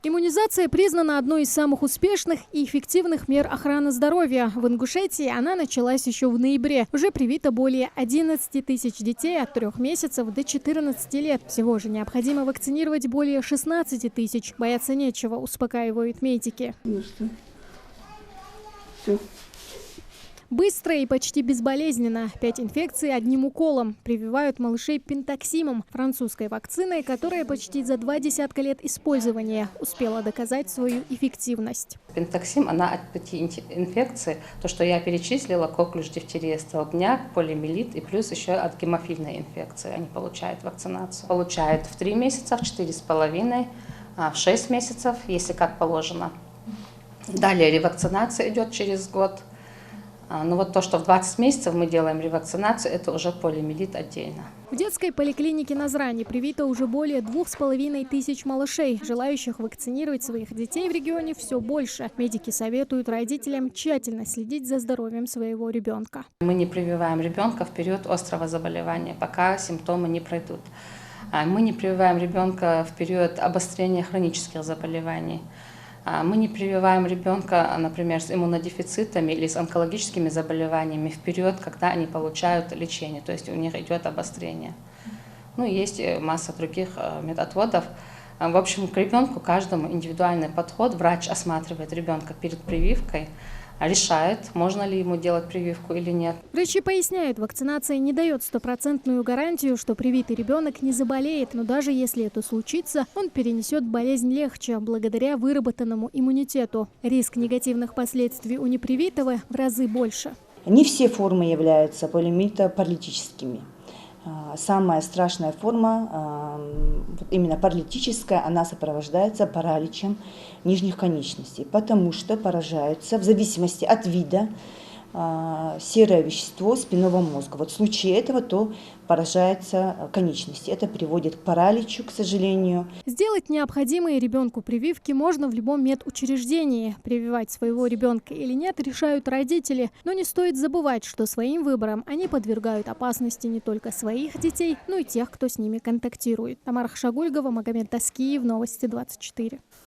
Иммунизация признана одной из самых успешных и эффективных мер охраны здоровья. В Ингушетии она началась еще в ноябре. Уже привито более 11 тысяч детей от 3 месяцев до 14 лет. Всего же необходимо вакцинировать более 16 тысяч. Бояться нечего, успокаивают медики. Ну что? Все. Быстро и почти безболезненно. 5 инфекций одним уколом. Прививают малышей пентаксимом, французской вакциной, которая почти за 20 лет использования успела доказать свою эффективность. Пентаксим, она от 5 инфекций, то, что я перечислила, коклюш, дифтерия, столбняк, полиомиелит и плюс еще от гемофильной инфекции. Они получают вакцинацию. Получают в 3 месяца, в 4,5, в 6 месяцев, если как положено. Далее ревакцинация идет через год. Но вот то, что в 20 месяцев мы делаем ревакцинацию, это уже полиомиелит отдельно. В детской поликлинике Назрани привито уже более 2500 малышей. Желающих вакцинировать своих детей в регионе все больше. Медики советуют родителям тщательно следить за здоровьем своего ребенка. Мы не прививаем ребенка в период острого заболевания, пока симптомы не пройдут. Мы не прививаем ребенка в период обострения хронических заболеваний. Мы не прививаем ребенка, например, с иммунодефицитами или с онкологическими заболеваниями в период, когда они получают лечение, то есть у них идет обострение. Ну, есть масса других медотводов. В общем, к ребенку каждому индивидуальный подход. Врач осматривает ребенка перед прививкой, решает, можно ли ему делать прививку или нет. Врачи поясняют, вакцинация не дает стопроцентную гарантию, что привитый ребенок не заболеет. Но даже если это случится, он перенесет болезнь легче, благодаря выработанному иммунитету. Риск негативных последствий у непривитого в разы больше. Не все формы являются полиомиелитопаралитическими. Самая страшная форма, именно паралитическая, она сопровождается параличем нижних конечностей, потому что поражаются в зависимости от вида серое вещество спинного мозга. Вот в случае этого то поражаются конечности. Это приводит к параличу, к сожалению. Сделать необходимые ребенку прививки можно в любом медучреждении. Прививать своего ребенка или нет решают родители. Но не стоит забывать, что своим выбором они подвергают опасности не только своих детей, но и тех, кто с ними контактирует. Тамара Хашагульгова, Магомед Таскиев, Новости 24.